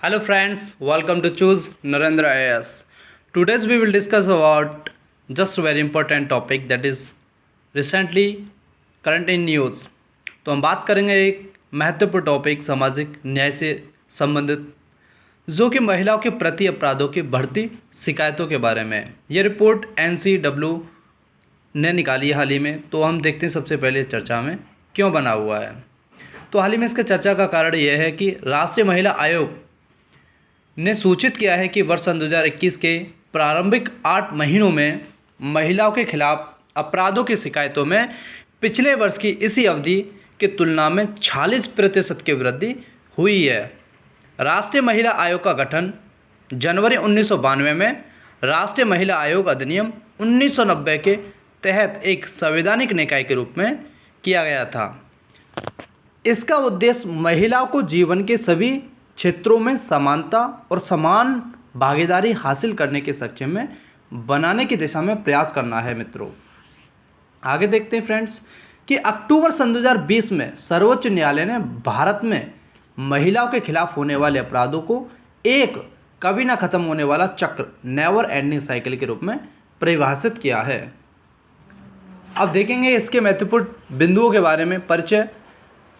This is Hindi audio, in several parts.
Hello friends, welcome to Choose Narendra IAS. Today's we will discuss about just a very important topic that is recently current in news. तो हम बात करेंगे एक महत्वपूर्ण टॉपिक सामाजिक न्याय से संबंधित जो कि महिलाओं के प्रति अपराधों की बढ़ती शिकायतों के बारे में है। ये रिपोर्ट NCW ने निकाली है हाल ही में। तो हम देखते हैं सबसे पहले चर्चा में क्यों बना हुआ है। तो हाल ही में इसका चर्चा का कारण यह है कि राष्ट्रीय महिला आयोग ने सूचित किया है कि वर्ष 2021 के प्रारंभिक 8 महीनों में महिलाओं के खिलाफ अपराधों की शिकायतों में पिछले वर्ष की इसी अवधि की तुलना में 46% की वृद्धि हुई है। राष्ट्रीय महिला आयोग का गठन जनवरी 1992 में राष्ट्रीय महिला आयोग अधिनियम 1990 के तहत एक संवैधानिक निकाय के रूप में किया गया था। इसका उद्देश्य महिलाओं को जीवन के सभी क्षेत्रों में समानता और समान भागीदारी हासिल करने के सक्षम में बनाने की दिशा में प्रयास करना है। मित्रों, आगे देखते हैं फ्रेंड्स कि अक्टूबर सन 2020 में सर्वोच्च न्यायालय ने भारत में महिलाओं के खिलाफ होने वाले अपराधों को एक कभी ना खत्म होने वाला चक्र नेवर एंडिंग साइकिल के रूप में परिभाषित किया है। अब देखेंगे इसके महत्वपूर्ण बिंदुओं के बारे में। परिचय,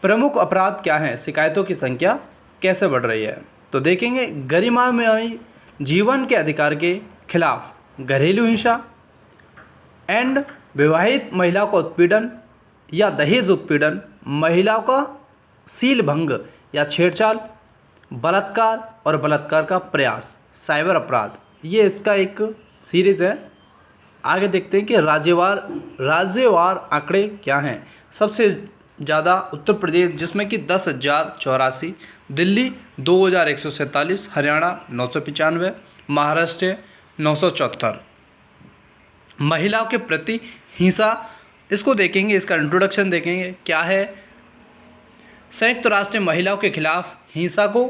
प्रमुख अपराध क्या हैं, शिकायतों की संख्या कैसे बढ़ रही है। तो देखेंगे गरिमामय जीवन के अधिकार के खिलाफ घरेलू हिंसा एंड विवाहित महिलाओं का उत्पीड़न या दहेज उत्पीड़न, महिलाओं का सील भंग या छेड़छाड़, बलात्कार और बलात्कार का प्रयास, साइबर अपराध, ये इसका एक सीरीज़ है। आगे देखते हैं कि राज्यवार आंकड़े क्या हैं। सबसे ज़्यादा उत्तर प्रदेश जिसमें कि 10,084, दिल्ली 2,147, हरियाणा 995, महाराष्ट्र 974। महिलाओं के प्रति हिंसा, इसको देखेंगे, इसका इंट्रोडक्शन देखेंगे क्या है। संयुक्त राष्ट्र महिलाओं के खिलाफ हिंसा को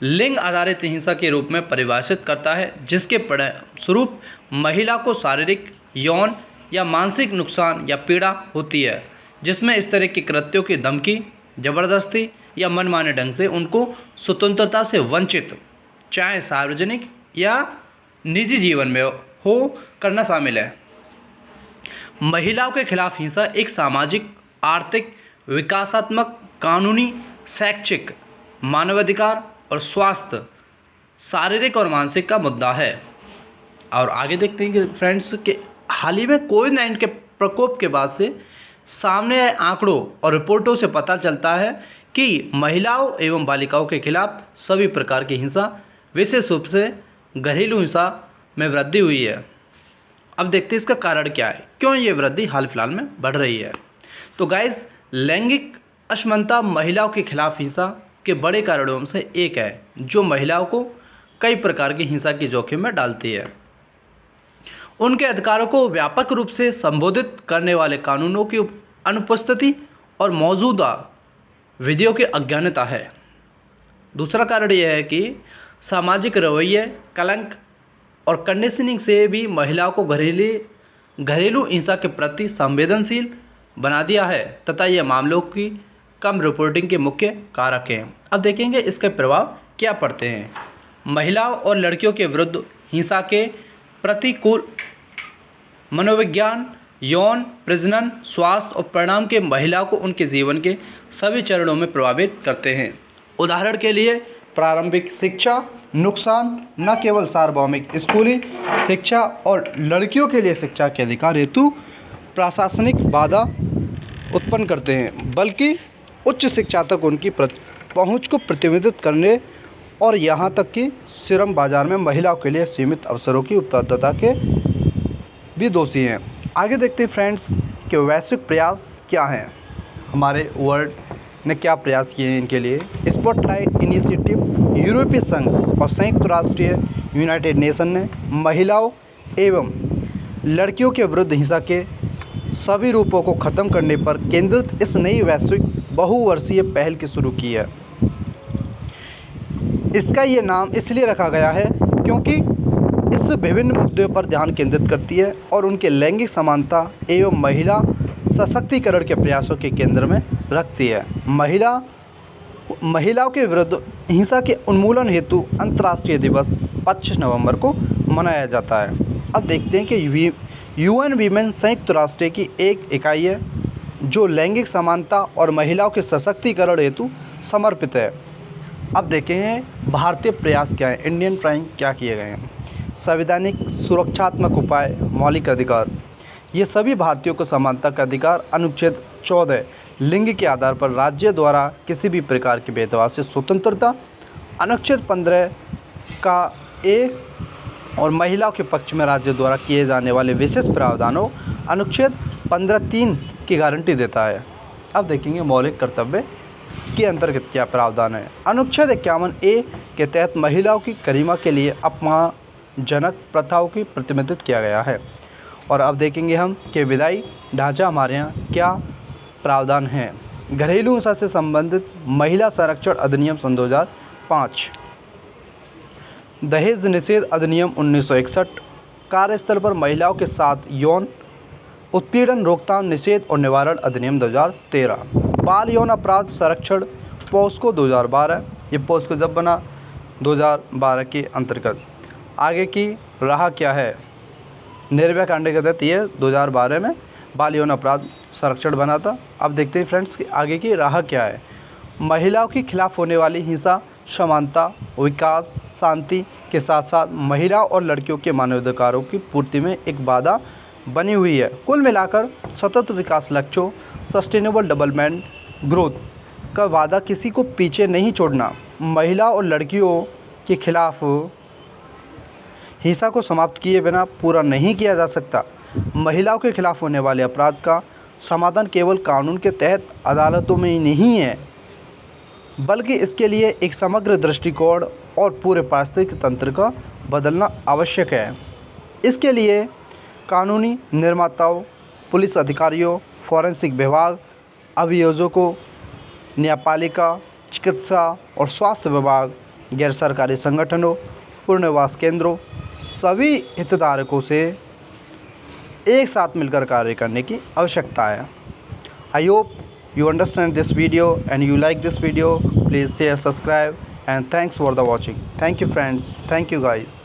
लिंग आधारित हिंसा के रूप में परिभाषित करता है, जिसके परिणामस्वरूप महिला को शारीरिक, यौन या मानसिक नुकसान या पीड़ा होती है, जिसमें इस तरह के कृत्यों की धमकी, जबरदस्ती या मनमाने ढंग से उनको स्वतंत्रता से वंचित, चाहे सार्वजनिक या निजी जीवन में हो, करना शामिल है। महिलाओं के खिलाफ हिंसा एक सामाजिक, आर्थिक, विकासात्मक, कानूनी, शैक्षिक, मानवाधिकार और स्वास्थ्य, शारीरिक और मानसिक का मुद्दा है। और आगे देखते हैं कि फ्रेंड्स के हाल ही में कोविड-19 के प्रकोप के बाद से सामने आए आंकड़ों और रिपोर्टों से पता चलता है कि महिलाओं एवं बालिकाओं के खिलाफ सभी प्रकार की हिंसा, विशेष रूप से घरेलू हिंसा में वृद्धि हुई है। अब देखते हैं इसका कारण क्या है, क्यों ये वृद्धि हाल फिलहाल में बढ़ रही है। तो गाइस, लैंगिक असमानता महिलाओं के खिलाफ हिंसा के बड़े कारणों से एक है, जो महिलाओं को कई प्रकार की हिंसा की जोखिम में डालती है। उनके अधिकारों को व्यापक रूप से संबोधित करने वाले कानूनों की अनुपस्थिति और मौजूदा विधियों की अज्ञानता है। दूसरा कारण यह है कि सामाजिक रवैये, कलंक और कंडीशनिंग से भी महिलाओं को घरेलू हिंसा के प्रति संवेदनशील बना दिया है तथा ये मामलों की कम रिपोर्टिंग के मुख्य कारक हैं। अब देखेंगे इसके प्रभाव क्या पड़ते हैं। महिलाओं और लड़कियों के विरुद्ध हिंसा के प्रतिकूल मनोविज्ञान, यौन प्रजनन, स्वास्थ्य और परिणाम के महिलाओं को उनके जीवन के सभी चरणों में प्रभावित करते हैं। उदाहरण के लिए प्रारंभिक शिक्षा नुकसान न केवल सार्वभौमिक स्कूली शिक्षा और लड़कियों के लिए शिक्षा के अधिकार हेतु प्रशासनिक बाधा उत्पन्न करते हैं, बल्कि उच्च शिक्षा तक उनकी पहुंच को प्रतिबंधित करने और यहाँ तक कि श्रम बाजार में महिलाओं के लिए सीमित अवसरों की उपलब्धता के भी दोषी हैं। आगे देखते हैं फ्रेंड्स कि वैश्विक प्रयास क्या हैं, हमारे वर्ल्ड ने क्या प्रयास किए हैं इनके लिए। स्पॉटलाइट इनिशिएटिव, यूरोपीय संघ और संयुक्त राष्ट्रीय यूनाइटेड नेशन ने महिलाओं एवं लड़कियों के विरुद्ध हिंसा के सभी रूपों को ख़त्म करने पर केंद्रित इस नई वैश्विक बहुवर्षीय पहल की शुरू की है। इसका ये नाम इसलिए रखा गया है क्योंकि इस विभिन्न मुद्दों पर ध्यान केंद्रित करती है और उनके लैंगिक समानता एवं महिला सशक्तिकरण के प्रयासों के केंद्र में रखती है। महिला महिलाओं के विरुद्ध हिंसा के उन्मूलन हेतु अंतर्राष्ट्रीय दिवस 25 नवंबर को मनाया जाता है। अब देखते हैं कि यूएन वीमेन संयुक्त राष्ट्र की एक इकाई है जो लैंगिक समानता और महिलाओं के सशक्तिकरण हेतु समर्पित है। अब देखें भारतीय प्रयास क्या है, इंडियन ट्राइंग क्या किए गए हैं। संवैधानिक सुरक्षात्मक उपाय, मौलिक अधिकार, ये सभी भारतीयों को समानता का अधिकार। अनुच्छेद 14 लिंग के आधार पर राज्य द्वारा किसी भी प्रकार के भेदभाव से स्वतंत्रता। अनुच्छेद 15 का ए और महिलाओं के पक्ष में राज्य द्वारा किए जाने वाले विशेष प्रावधानों अनुच्छेद 15(3) की गारंटी देता है। अब देखेंगे मौलिक कर्तव्य के अंतर्गत क्या प्रावधान है। अनुच्छेद 51 ए के तहत महिलाओं की गरिमा के लिए अपमानजनक प्रथाओं की प्रतिबंधित किया गया है। और अब देखेंगे हम कि विधायी ढांचा हमारे यहाँ क्या प्रावधान है। घरेलू हिंसा से संबंधित महिला संरक्षण अधिनियम सन 2005, दहेज निषेध अधिनियम 1961, कार्यस्थल पर महिलाओं के साथ यौन उत्पीड़न रोकथाम निषेध और निवारण अधिनियम 2013, बाल यौन अपराध संरक्षण पोस्को 2012, ये पोस्को जब बना 2012 के अंतर्गत। आगे की राह क्या है, निर्भया कांड के तहत ये 2012 में बाल यौन अपराध संरक्षण बना था। अब देखते हैं फ्रेंड्स कि आगे की राह क्या है। महिलाओं के खिलाफ होने वाली हिंसा समानता, विकास, शांति के साथ साथ महिलाओं और लड़कियों के मानवाधिकारों की पूर्ति में एक बाधा बनी हुई है। कुल मिलाकर सतत विकास लक्ष्यों सस्टेनेबल डेवलपमेंट ग्रोथ का वादा किसी को पीछे नहीं छोड़ना। महिलाओं और लड़कियों के खिलाफ हिंसा को समाप्त किए बिना पूरा नहीं किया जा सकता। महिलाओं के खिलाफ होने वाले अपराध का समाधान केवल कानून के तहत अदालतों में ही नहीं है, बल्कि इसके लिए एक समग्र दृष्टिकोण और पूरे पारिस्थितिक तंत्र का बदलना आवश्यक है। इसके लिए कानूनी निर्माताओं, पुलिस अधिकारियों, फॉरेंसिक विभाग, अभियोजकों, न्यायपालिका, चिकित्सा और स्वास्थ्य विभाग, गैर सरकारी संगठनों, पुनर्वास केंद्रों, सभी हितधारकों से एक साथ मिलकर कार्य करने की आवश्यकता है। I hope you understand this video and you like this video. Please share, subscribe and thanks for the watching. Thank you friends. Thank you guys.